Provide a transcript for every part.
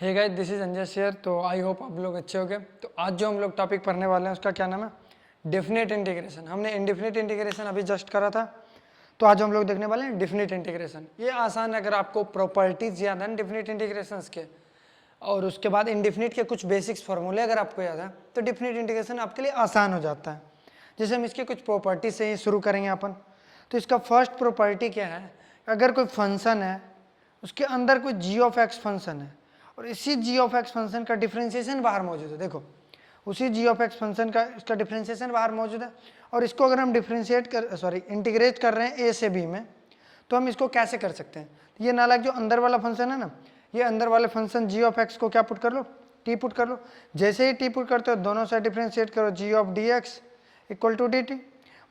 Hey guys, this is Anjay शेयर। तो I hope आप लोग अच्छे होंगे। तो आज जो हम लोग टॉपिक पढ़ने वाले हैं उसका क्या नाम है? Definite integration. हमने इनडेफिनेट इंटीग्रेशन अभी जस्ट करा था, तो आज हम लोग देखने वाले हैं डेफिनेट इंटीग्रेशन। ये आसान है अगर आपको प्रॉपर्टीज याद है डेफिनेट इंटीग्रेशंस के, और उसके बाद इंडेफिनिट के कुछ बेसिक्स फार्मूले अगर आपको याद है तो डेफिनेट इंटीग्रेशन आपके लिए आसान हो जाता है। जैसे हम इसके कुछ प्रॉपर्टी से ही शुरू करेंगे अपन। तो इसका फर्स्ट प्रॉपर्टी क्या है? अगर कोई फंक्शन है, उसके अंदर कोई जी ऑफ एक्स फंक्शन है और इसी जी ऑफ एक्स फंक्शन का डिफ्रेंसिएशन बाहर मौजूद है। देखो, उसी जी ऑफ एक्स फंक्शन का इसका डिफ्रेंसिएशन बाहर मौजूद है, और इसको अगर हम इंटीग्रेट कर रहे हैं ए से बी में, तो हम इसको कैसे कर सकते हैं? ये नालायक जो अंदर वाला फंक्शन है ना, ये अंदर वाले फंक्शन जी ऑफ एक्स को क्या पुट कर लो? टी पुट कर लो। जैसे ही टी पुट करते हो दोनों से डिफ्रेंशिएट करो, g of D x equal to d t.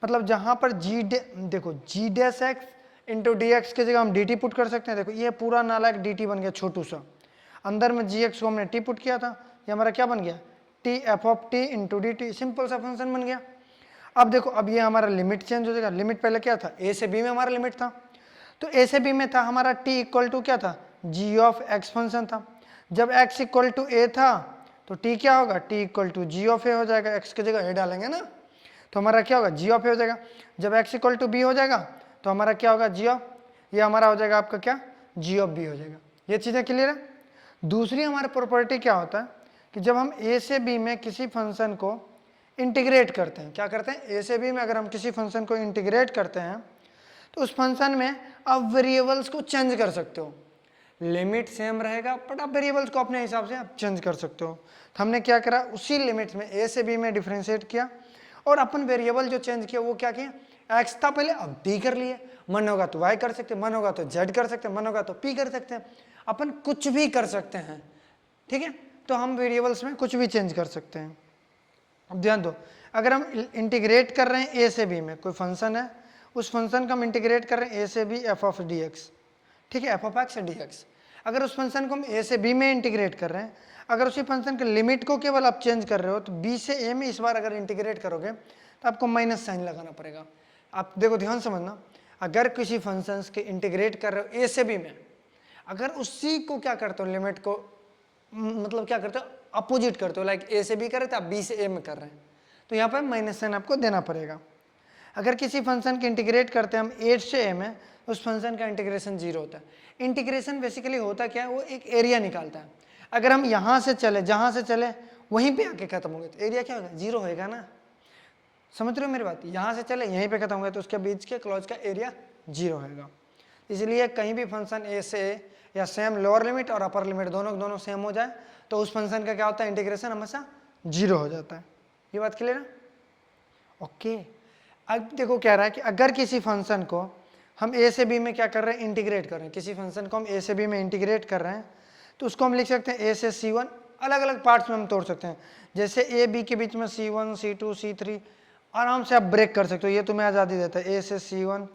मतलब जहाँ पर देखो g dash x into D x की जगह हम डी टी पुट कर सकते हैं। देखो ये पूरा नालायक डी टी बन गया छोटू सा। अंदर में जी एक्स को हमने टी पुट किया था, ये हमारा क्या बन गया? T F of T into d T. Simple सा फंक्शन बन गया। अब देखो, अब ये हमारा लिमिट चेंज हो जाएगा। लिमिट पहले क्या था? ए से बी में हमारा लिमिट था, तो ए से बी में था हमारा टी इक्वल टू क्या था? जी ऑफ एक्स फंक्शन था। जब एक्स इक्वल टू ए था तो टी क्या होगा? T equal to g of a हो जाएगा। एक्स की जगह ए डालेंगे ना, तो हमारा क्या होगा? जी ऑफ ए हो जाएगा। जब एक्स इक्वल टू बी हो जाएगा तो हमारा क्या होगा? जी ऑफ, ये हमारा हो जाएगा आपका क्या? जी ऑफ बी हो जाएगा। ये चीज़ें क्लियर है? दूसरी हमारी प्रॉपर्टी क्या होता है कि जब हम ए से बी में किसी फंक्शन को इंटीग्रेट करते हैं, क्या करते हैं? ए से बी में अगर हम किसी फंक्शन को इंटीग्रेट करते हैं तो उस फंक्शन में आप वेरिएबल्स को चेंज कर सकते हो। लिमिट सेम रहेगा बट आप वेरिएबल्स को अपने हिसाब से आप चेंज कर सकते हो। तो हमने क्या करा? उसी लिमिट में ए से बी में डिफ्रेंशिएट किया, और अपन वेरिएबल जो चेंज किया वो क्या किया? एक्स था पहले, अब डी कर लिए। मन होगा तो वाई कर सकते, मन होगा तो जेड कर सकते, मन होगा तो पी कर सकते हैं। अपन कुछ भी कर सकते हैं, ठीक है? तो हम वेरिएबल्स में कुछ भी चेंज कर सकते हैं। अब ध्यान दो, अगर हम इंटीग्रेट कर रहे हैं ए से बी में, कोई फंक्शन है, उस फंक्शन का हम इंटीग्रेट कर रहे हैं ए से B F of D X, ठीक है? F of x D X. अगर उस फंक्शन को हम ए से बी में इंटीग्रेट कर रहे हैं, अगर उसी फंक्शन के लिमिट को केवल आप चेंज कर रहे हो, तो बी से ए में इस बार अगर इंटीग्रेट करोगे तो आपको माइनस साइन लगाना पड़ेगा। आप देखो, ध्यान समझना, अगर किसी फंक्शन के इंटीग्रेट कर रहे हो ए से बी में, अगर उसी को क्या करते हो, लिमिट को मतलब क्या करते हो? अपोजिट करते हो। लाइक ए से बी कर रहे थे, आप बी से ए में कर रहे हैं, तो यहाँ पर माइनस साइन आपको देना पड़ेगा। अगर किसी फंक्शन के इंटीग्रेट करते हैं हम ए से ए में, उस फंक्शन का इंटीग्रेशन जीरो होता है। इंटीग्रेशन बेसिकली होता क्या है? वो एक एरिया निकालता है। अगर हम यहाँ से चले, जहाँ से चले वहीं पे आके खत्म हो गए तो एरिया क्या होगा? जीरो होएगा ना। समझ रहे हो मेरी बात? यहाँ से चले यहीं पे खत्म हो गए तो उसके बीच के क्लॉज का एरिया जीरो होएगा। इसलिए कहीं भी फंक्शन ए से ए या सेम लोअर लिमिट और अपर लिमिट दोनों सेम हो जाए तो उस फंक्शन का क्या होता है? इंटीग्रेशन हमेशा जीरो हो जाता है। ये बात क्लियर है? ओके। अब देखो क्या रहा है कि अगर किसी फंक्शन को हम ए से बी में क्या कर रहे हैं? इंटीग्रेट कर रहे हैं। किसी फंक्शन को हम ए से बी में इंटीग्रेट कर रहे हैं तो उसको हम लिख सकते हैं ए से सी वन। अलग अलग पार्ट्स में हम तोड़ सकते हैं, जैसे ए बी के बीच में सी वन सी टू सी थ्री आराम से आप ब्रेक कर सकते हो। ये तुम्हें आज़ादी देता है। ए से C one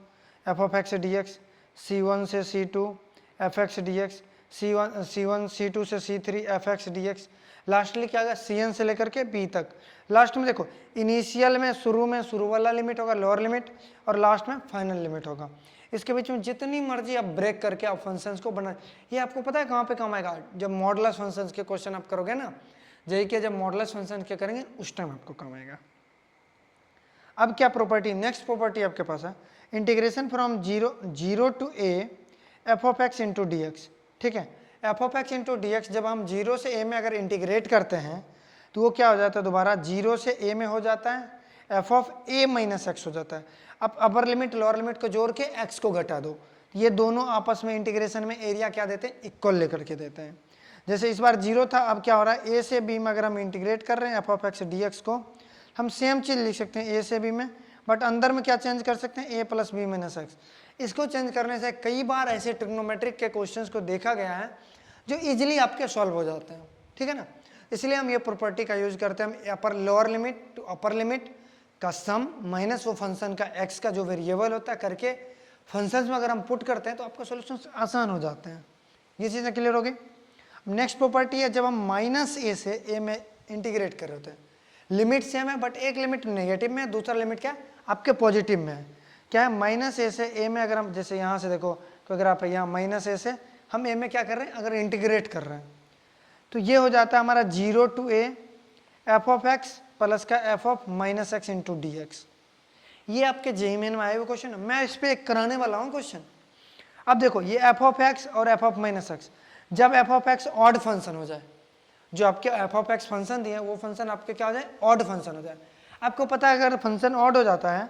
f of x D x, C one से C two f x D x, C one सी टू से C three f x D x. Lastly क्या होगा? सी एन से लेकर के बी तक। लास्ट में देखो, इनिशियल में शुरू वाला लिमिट होगा, लोअर लिमिट, और लास्ट में फाइनल लिमिट होगा। इसके बीच में जितनी मर्जी आप ब्रेक करके आप फंक्शंस को बना, ये आपको पता है कहाँ पे काम आएगा? जब मॉडुलस फंक्शंस के क्वेश्चन आप करोगे ना, जेई के जब मॉडुलस फंक्शन के करेंगे उस टाइम आपको काम आएगा। अब क्या प्रॉपर्टी? नेक्स्ट प्रॉपर्टी आपके पास है integration from zero to A F of X into D X, ठीक है? F of X into D X जब हम जीरो से ए में अगर इंटीग्रेट करते हैं तो वो क्या हो जाता है? दोबारा जीरो से ए में हो जाता है, F of A minus x हो जाता है। अब अपर लिमिट लोअर लिमिट को जोड़ के एक्स को घटा दो, ये दोनों आपस में इंटीग्रेशन में एरिया क्या देते हैं? इक्वल लेकर के देते हैं। जैसे इस बार जीरो था, अब क्या हो रहा है? ए से बी में अगर हम इंटीग्रेट कर रहे हैं F of x D x को, हम सेम चीज़ लिख सकते हैं ए से बी में, बट अंदर में क्या चेंज कर सकते हैं? ए प्लस बी माइनस एक्स। इसको चेंज करने से कई बार ऐसे ट्रिग्नोमेट्रिक के क्वेश्चंस को देखा गया है जो इजीली आपके सॉल्व हो जाते हैं, ठीक है ना? इसलिए हम ये प्रॉपर्टी का यूज करते हैं। हम upper lower limit to upper limit का सम माइनस वो फंक्शन का एक्स का जो वेरिएबल होता है करके फंक्शंस में अगर हम पुट करते हैं तो आपका सोल्यूशन आसान हो जाते हैं। ये चीज़ें क्लियर हो गई? नेक्स्ट प्रॉपर्टी है जब हम माइनस ए से ए में इंटीग्रेट कर रहे होते हैं। लिमिट सेम है बट एक लिमिट नेगेटिव में है, दूसरा लिमिट क्या है? आपके पॉजिटिव में है। क्या है? माइनस ए से ए में अगर हम, जैसे यहाँ से देखो, तो अगर आप यहाँ माइनस ए से हम ए में क्या कर रहे हैं? अगर इंटीग्रेट कर रहे हैं तो ये हो जाता है हमारा 0 to a f of x plus का f of minus x into D x. ये आपके जेईई मेन में आए हुए क्वेश्चन है, मैं इस पर कराने वाला हूँ क्वेश्चन। अब देखो ये एफ ऑफ एक्स और एफ ऑफ माइनस एक्स, जब F of x odd function हो जाए, जो आपके एफ ऑफ एक्स फंक्शन दिए वो फंक्शन आपके क्या हो जाए, ऑड फंक्शन हो जाए। आपको पता है अगर फंक्शन ऑड हो जाता है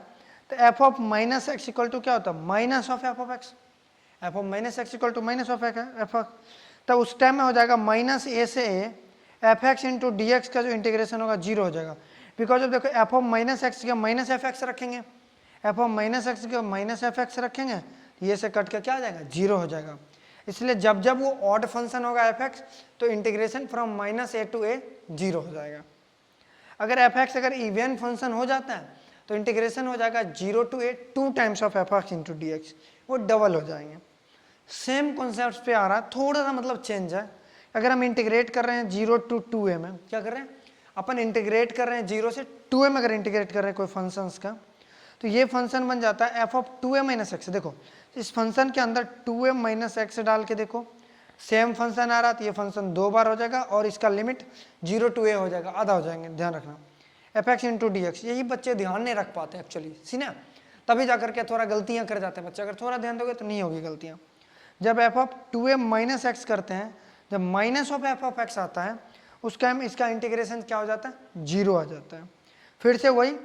तो F of minus X equal to क्या होता है, minus of F of X. F of minus X equal to minus of F, तब उस टाइम में हो जाएगा माइनस ए से A F x into D x का जो इंटीग्रेशन होगा 0 हो जाएगा। बिकॉज ऑफ देखो एफ ऑफ माइनस एक्स का माइनस एफ एक्स रखेंगे, एफ ऑफ माइनस एक्स का माइनस एफ एक्स रखेंगे, ये से कट के क्या आ जाएगा, 0 हो जाएगा। इसलिए जब जब वो ऑड फंक्शन होगा एफ एक्स तो integration from minus a to a 0 हो जाएगा। अगर एफ एक्स अगर इवन फंक्शन हो जाता है तो इंटीग्रेशन हो जाएगा 0 to a 2 times of f x into D x, वो डबल हो जाएंगे। सेम कॉन्सेप्ट पे आ रहा है, थोड़ा सा मतलब चेंज है। अगर हम इंटीग्रेट कर रहे हैं 0 टू 2a में, क्या कर रहे हैं अपन, इंटीग्रेट कर रहे हैं 0 से 2a में। अगर इंटीग्रेट कर रहे हैं कोई फंक्शंस का तो ये फंक्शन बन जाता है F of 2a minus x. देखो इस फंक्शन के अंदर 2a माइनस एक्स डाल के देखो, सेम फंक्शन आ रहा तो ये फंक्शन 2 बार हो जाएगा और इसका लिमिट 0 टू a हो जाएगा, आधा हो जाएंगे, ध्यान रखना। F x into D x, यही बच्चे ध्यान नहीं रख पाते एक्चुअली, सी ना, तभी जाकर के थोड़ा गलतियां कर जाते हैं बच्चे। अगर थोड़ा ध्यान दोगे तो नहीं होगी गलतियां। जब F of 2a minus x करते हैं, जब minus of F of x आता है उस टाइम इसका इंटीग्रेशन क्या हो जाता है, 0 आ जाता है। फिर से वही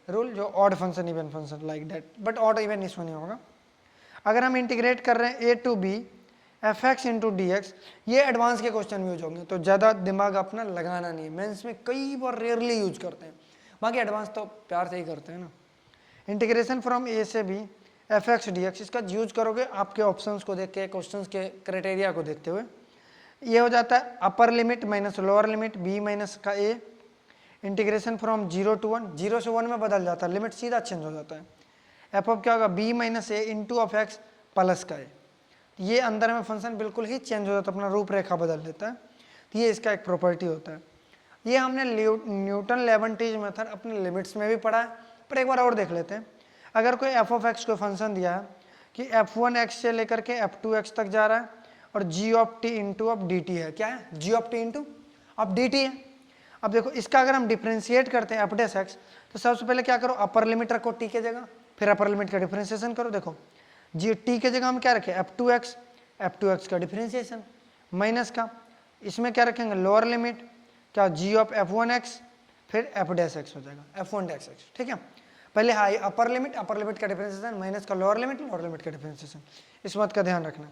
रूल जो odd function even function like that, but odd even इसमें नहीं होगा। अगर हम इंटीग्रेट कर रहे हैं a to b F x into D x, ये एडवांस के क्वेश्चन यूज होंगे तो ज़्यादा दिमाग अपना लगाना नहीं है, मेंस में कई बार रेयरली यूज करते हैं, बाकी एडवांस तो प्यार से ही करते हैं ना। इंटीग्रेशन फ्रॉम ए से B F x D X, इसका यूज करोगे आपके ऑप्शंस को देख के, क्वेश्चन के क्राइटेरिया को देखते हुए। ये हो जाता है upper limit minus lower limit B minus का ए, इंटीग्रेशन फ्रॉम 0 टू 1, 0 से 1 में बदल जाता है, लिमिट सीधा चेंज हो जाता है। एफ ऑफ क्या होगा, B minus A into of x plus का ए, ये अंदर में फंक्शन बिल्कुल ही चेंज हो जाता है, अपना रूपरेखा बदल देता है। तो ये इसका एक प्रॉपर्टी होता है। ये हमने न्यूटन लेवेंटीज मेथड अपने लिमिट्स में भी पढ़ा है, पर एक बार और देख लेते हैं। अगर कोई एफ ऑफ एक्स को फंक्शन दिया है कि f1 x से लेकर के f2 x तक जा रहा है और g of t into of D T है, क्या है, g of t into of D T है। अब देखो इसका अगर हम डिफ्रेंशिएट करते हैं f डैश x, तो सबसे पहले क्या करो, अपर लिमिट रखो t के जगह, फिर अपर लिमिट का डिफ्रेंशिएशन करो। देखो जी टी के जगह हम क्या रखें, f2 x का डिफ्रेंशिएशन माइनस का, इसमें क्या रखेंगे लोअर लिमिट, क्या g ऑफ f1 x, फिर f डैश x हो जाएगा f1 डैश x, ठीक है। पहले हाई अपर लिमिट का डिफरेंशिएशन माइनस का लोअर लिमिट का डिफरेंशिएशन, इस बात का ध्यान रखना।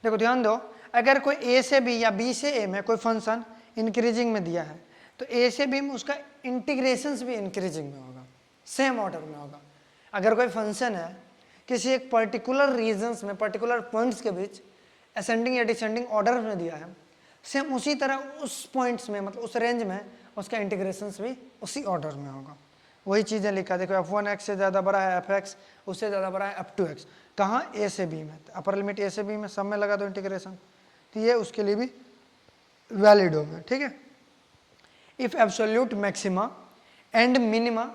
देखो ध्यान दो, अगर कोई ए से बी या बी से ए में कोई फंक्शन इंक्रीजिंग में दिया है तो ए से बी में उसका इंटीग्रेशंस भी इंक्रीजिंग में होगा, सेम ऑर्डर में होगा। अगर कोई फंक्शन है किसी एक पर्टिकुलर रीजन्स में, पर्टिकुलर पॉइंट्स के बीच असेंडिंग या डिसेंडिंग ऑर्डर में दिया है, सेम उसी तरह उस पॉइंट्स में, मतलब उस रेंज में उसका इंटीग्रेशंस भी उसी ऑर्डर में होगा। वही चीज़ें लिखा, देखो f1 x से ज़्यादा बड़ा है f x, उससे ज़्यादा बड़ा है f2 x, कहाँ, a से b में, अपर लिमिट a से b में, सब में लगा दो इंटीग्रेशन, तो ये उसके लिए भी वैलिड होगा, ठीक है। If absolute maxima and minima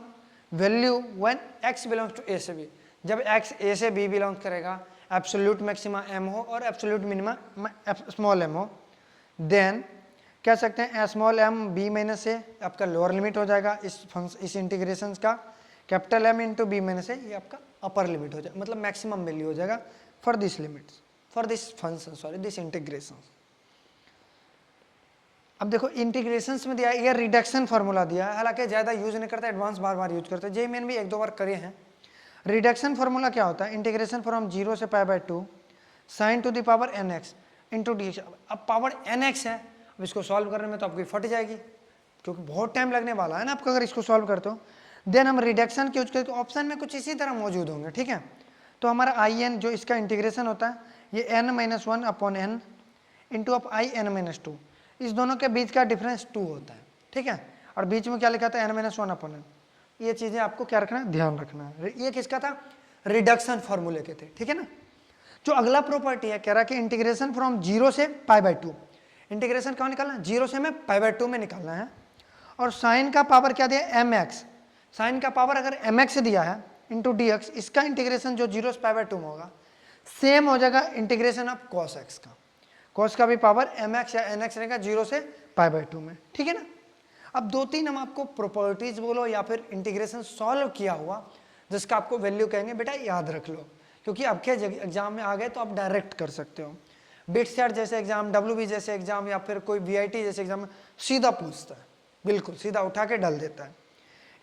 value when x belongs to a से b, जब x a से b बिलोंग करेगा, एब्सोल्यूट मैक्सिमा m हो और एब्सोल्यूट मिनिमा स्मॉल m हो, देन कह सकते हैं small m b minus a आपका लोअर लिमिट हो जाएगा इस इंटीग्रेशन का, capital M into b minus a ये आपका अपर लिमिट हो जाएगा, मतलब मैक्सिमम वैल्यू हो जाएगा for this limits, for this function, sorry this integration. अब देखो इंटीग्रेशंस में दिया है, ये रिडक्शन फार्मूला दिया है, हालांकि ज़्यादा यूज नहीं करते, एडवांस बार बार यूज करते हैं, जेईई मेन भी 1-2 बार करे हैं। रिडक्शन फार्मूला क्या होता है, इंटीग्रेशन फ्रॉम 0 से π/2 sine to the power nx into d. अब पावर nx है, अब इसको सॉल्व करने में तो आपकी फट जाएगी क्योंकि बहुत टाइम लगने वाला है ना आपका अगर इसको सॉल्व करते हो। देन हम रिडक्शन के यूज करके ऑप्शन में कुछ इसी तरह मौजूद होंगे, ठीक है। तो हमारा आई एन जो इसका इंटीग्रेशन होता है ये n-1 upon n into of in-2, इस दोनों के बीच का डिफरेंस 2 होता है, ठीक है। और बीच में क्या लिखा था n-1 अपॉन n, ये चीज़ें आपको क्या रखना है, ध्यान रखना है। ये किसका था, रिडक्शन फार्मूले के थे, ठीक है ना। जो अगला प्रॉपर्टी है कह रहा कि इंटीग्रेशन फ्रॉम 0 से π/2, इंटीग्रेशन कहाँ निकालना है, 0 से हमें π/2 में निकालना है। और साइन का पावर क्या दिया, mx, साइन का पावर अगर mx दिया है इंटू डी एक्स, इसका इंटीग्रेशन जो 0 से π/2 में होगा सेम हो जाएगा इंटीग्रेशन ऑफ cos x का। कॉस का भी पावर एम एक्स या एन एक्स रहेगा 0 से π/2 में, ठीक है ना। अब 2-3 हम आपको प्रॉपर्टीज बोलो या फिर इंटीग्रेशन सॉल्व किया हुआ जिसका आपको वैल्यू कहेंगे बेटा याद रख लो, क्योंकि आपके एग्जाम में आ गए तो आप डायरेक्ट कर सकते हो। बिट सेट जैसे एग्जाम, WB जैसे एग्जाम या फिर कोई VIT जैसे एग्जाम में सीधा पूछता है, बिल्कुल सीधा उठा के डाल देता है।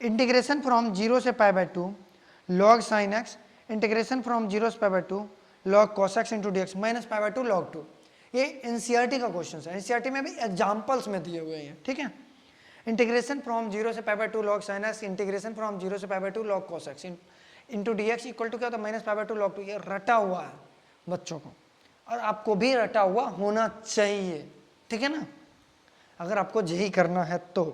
इंटीग्रेशन फ्रॉम 0 से π/2 log sin x, integration from 0 से π/2 log cos x into D x minus π/2 log 2। ये NCERT का क्वेश्चन है, NCERT में भी एग्जाम्पल्स में दिए हुए हैं, ठीक है। इंटीग्रेशन फ्रॉम 0 से π/2 log sin x, integration from 0 से π/2 log cos x into D x equal to क्या होता है माइनस π/2 log 2। ये रटा हुआ है बच्चों को, और आपको भी रटा हुआ होना चाहिए, ठीक है ना, अगर आपको यही करना है तो।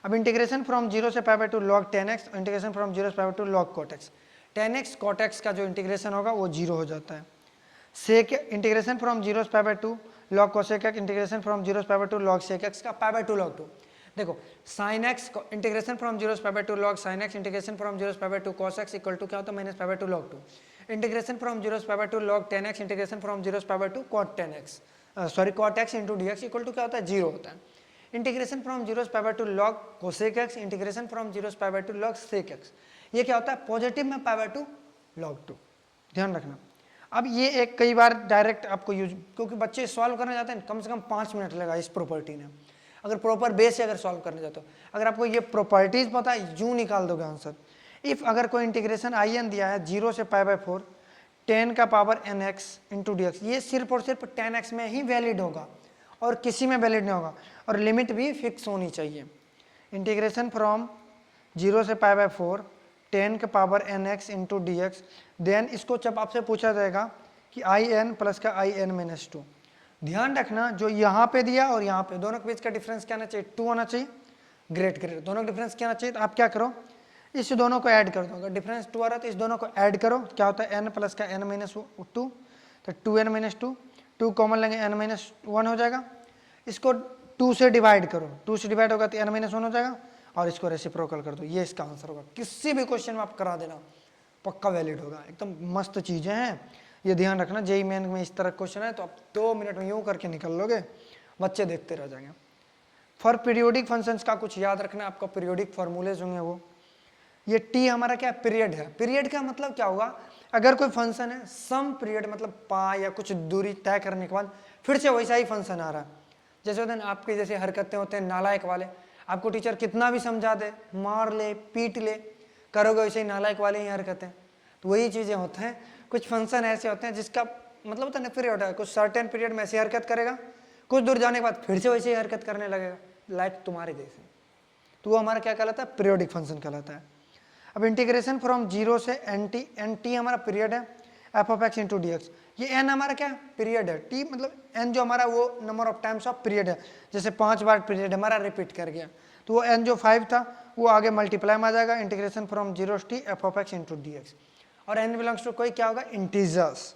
अब इंटीग्रेशन फ्रॉम 0 से π/2 log 10x, इंटीग्रेशन फ्रॉम 0 से π/2 log cot x। 10x cot x का जो इंटीग्रेशन होगा वो 0 हो जाता है। सेक इंटीग्रेशन फ्रॉम 0 से π/2 log cosec x, integration from 0 से π/2 log sec x का π/2 log 2। देखो sin x इंटीग्रेशन फ्रॉम 0 से π/2 log sin x, integration from 0 से π/2 cos x इक्वल टू क्या होता है माइनस π/2 log 2। इंटीग्रेशन फ्रॉम 0 से π/2 log 10x, इंटीग्रेशन फ्रॉम 0 से π/2 cot 10x sorry cot x into D x equal to क्या होता है 0 होता है। इंटीग्रेशन फ्रॉम 0 से π/2 log cosec x, integration from 0 से π/2 log sec x, ये क्या होता है पॉजिटिव में π/2 log 2, ध्यान रखना। अब ये एक कई बार डायरेक्ट आपको यूज, क्योंकि बच्चे सॉल्व करने जाते हैं कम से कम 5 मिनट लगा इस प्रॉपर्टी ने, अगर प्रॉपर बेस से अगर सॉल्व करने जाते हो। अगर आपको ये प्रॉपर्टीज पता है यूं निकाल दोगे आंसर। इफ अगर कोई इंटीग्रेशन in दिया है 0 से π/4 10 का power nx into D x, ये सिर्फ और सिर्फ 10x में ही वैलिड होगा और किसी में वैलिड नहीं होगा, और लिमिट भी फिक्स होनी चाहिए। इंटीग्रेशन फ्रॉम 0 से π/4 10 का power nx into D X, then इसको जब आपसे पूछा जाएगा कि in प्लस का in-2, ध्यान रखना जो यहाँ पे दिया और यहाँ पे दोनों के बीच का डिफरेंस क्या होना चाहिए 2 होना चाहिए, ग्रेट ग्रेट दोनों का डिफरेंस क्या होना चाहिए। तो आप क्या करो इस दोनों को ऐड कर दो, अगर डिफरेंस 2 आ रहा है तो इस दोनों को ऐड करो, क्या होता है n प्लस का n-2, तो 2n-2, 2 कॉमन लेंगे n-1 हो जाएगा। इसको 2 से डिवाइड करो, 2 से डिवाइड होगा तो n-1 हो जाएगा, और इसको रेसिप्रोकल कर दो, ये इसका आंसर होगा। किसी भी क्वेश्चन में आप करा देना पक्का वैलिड होगा, एकदम मस्त चीज़ें हैं, ये ध्यान रखना। जेईई मेन में इस तरह क्वेश्चन है तो आप 2 मिनट में यूँ करके निकल लोगे, बच्चे देखते रह जाएंगे। फॉर पीरियोडिक फंक्शंस का कुछ याद रखना, आपका पीरियोडिक फॉर्मूलेज होंगे वो। ये टी हमारा क्या पीरियड है, पीरियड का मतलब क्या होगा, अगर कोई फंक्शन है सम पीरियड मतलब पा या कुछ दूरी तय करने के बाद फिर से वैसा ही फंक्शन आ रहा है, जैसे होते हैं आपके जैसे हरकतें होते हैं नालायक वाले, आपको टीचर कितना भी समझा दे, मार ले पीट ले, करोगे वैसे ही नालायक वाले ही हरकतें। तो वही चीज़ें होते हैं, कुछ फंक्शन ऐसे होते हैं जिसका मतलब होता है ना पीरियड है, कुछ सर्टेन पीरियड में ऐसी हरकत करेगा, कुछ दूर जाने के बाद फिर से वैसे ही हरकत करने लगेगा, लाइक तुम्हारे जैसे। तो वो हमारा क्या कहलाता है पीरियोडिक फंक्शन कहलाता है। अब इंटीग्रेशन फ्रॉम 0 से एन टी हमारा पीरियड है F of X into D x, ये एन हमारा क्या पीरियड है, टी मतलब एन जो हमारा वो number of times of period है, जैसे 5 बार पीरियड हमारा रिपीट कर गया तो वो एन जो 5 था वो आगे मल्टीप्लाई में आ जाएगा, इंटीग्रेशन फ्रॉम 0 से T F of X into D X, और एन बिलोंग्स टू कोई क्या होगा इंटीजर्स।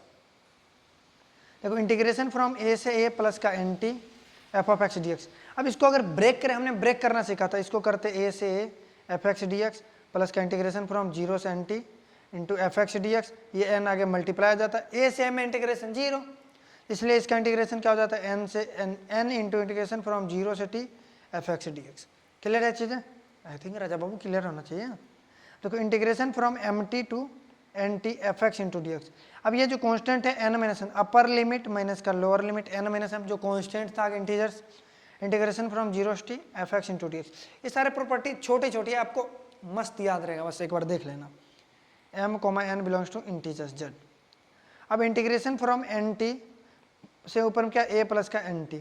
देखो इंटीग्रेशन फ्रॉम ए से ए प्लस का N T F of x D x. अब इसको अगर ब्रेक करें, हमने ब्रेक करना सीखा था, इसको करते ए से A F x D X plus का इंटीग्रेशन फ्रॉम 0 से N T into F x D x, ये एन आगे मल्टीप्लाई आ जाता है, ए से एम में इंटीग्रेशन 0, इसलिए इसका इंटीग्रेशन क्या हो जाता है एन से एन इंटू इंटीग्रेशन फ्रॉम 0 से T f x D x. Clear है चीज़ें, I think Raja Babu clear होना चाहिए। देखो integration from m t to n T f x into D x. अब ये जो कॉन्स्टेंट है n minus n, upper limit minus का lower limit n minus m, जो कॉन्स्टेंट था इंटीजर्स, इंटीग्रेशन फ्रॉम 0 से T f x into D x. ये सारे प्रॉपर्टी छोटी छोटी है, आपको मस्त याद रहेगा, बस एक बार देख लेना। m comma N belongs to integers z। अब इंटीग्रेशन फ्रॉम एन टी से ऊपर में क्या a प्लस का N T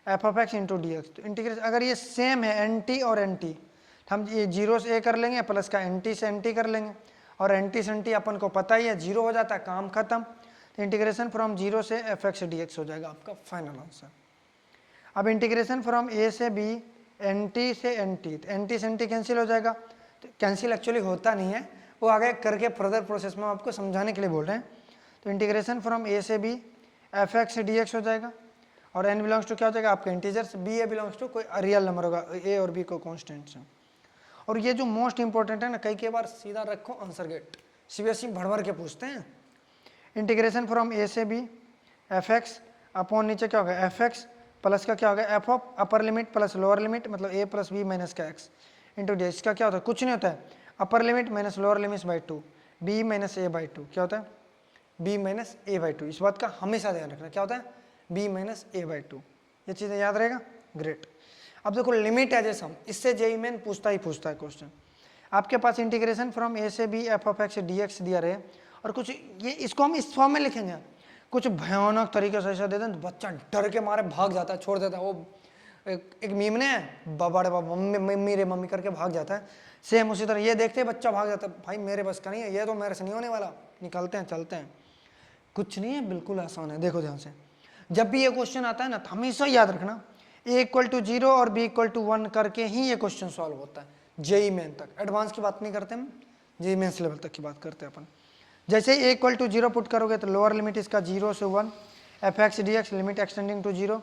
F of X into D X. तो इंटीग्रेशन अगर ये सेम है एन टी और एन टी, तो हम ये 0 से a कर लेंगे प्लस का एन टी से एन टी कर लेंगे, और एन टी से एन टी अपन को पता ही है 0 हो जाता है, काम खत्म। तो इंटीग्रेशन फ्रॉम 0 से एफ एक्स डी एक्स हो जाएगा आपका फाइनल आंसर। अब इंटीग्रेशन फ्रॉम a से b एन टी से एन टी, तो एन टी से एन टी कैंसिल हो जाएगा, तो कैंसिल एक्चुअली होता नहीं है, वो आगे करके फर्दर प्रोसेस में आपको समझाने के लिए बोल रहे हैं। तो इंटीग्रेशन फ्रॉम ए से B F x D X हो जाएगा, और एन बिलोंग्स टू क्या हो जाएगा आपका integers, B A belongs to कोई रियल नंबर होगा, ए और बी को कॉन्स्टेंट्स हैं। और ये जो मोस्ट इंपॉर्टेंट है ना, कई बार सीधा रखो आंसर गेट, सीबीएसई भर भर के पूछते हैं। इंटीग्रेशन फ्रॉम ए से बी एफ एक्स अपॉन नीचे क्या होगा एफ एक्स प्लस का क्या होगा f of upper limit plus lower limit मतलब ए प्लस बी माइनस का एक्स इंटू डी। इसका क्या होता है, कुछ नहीं होता है, upper limit minus lower limit by 2 b minus a by 2 क्या होता है बी माइनस ए बाई 2। इस बात का हमेशा ध्यान रखना, क्या होता है बी माइनस ए बाई 2। ये चीज़ें याद रहेगा, ग्रेट। अब देखो लिमिट एज ए सम, इससे जेई मेन पूछता ही पूछता है क्वेश्चन। आपके पास इंटीग्रेशन फ्रॉम ए से B F of x D x दिया रहे और कुछ ये इसको हम इस फॉर्म में लिखेंगे, कुछ भयानक तरीके से ऐसा दे दें तो बच्चा डर के मारे भाग जाता है, छोड़ देता है। वो एक मीम ने बड़े मम्मी रे मम्मी करके भाग जाता है, सेम उसी तरह ये देखते ही बच्चा भाग जाता है, भाई मेरे बस का नहीं है, ये तो मेरे से नहीं होने वाला, निकलते हैं चलते हैं। कुछ नहीं है, बिल्कुल आसान है। देखो ध्यान से, जब भी ये क्वेश्चन आता है ना तो हमेशा याद रखना ए इक्वल टू 0 और बी इक्वल टू 1 करके ही ये क्वेश्चन सॉल्व होता है जेई मेन तक। एडवांस की बात नहीं करते हम, जेई मेन्स लेवल तक की बात करते हैं अपन। जैसे ए इक्वल टू 0 पुट करोगे तो लोअर लिमिट इसका 0 से 1 f x D x limit extending to 0।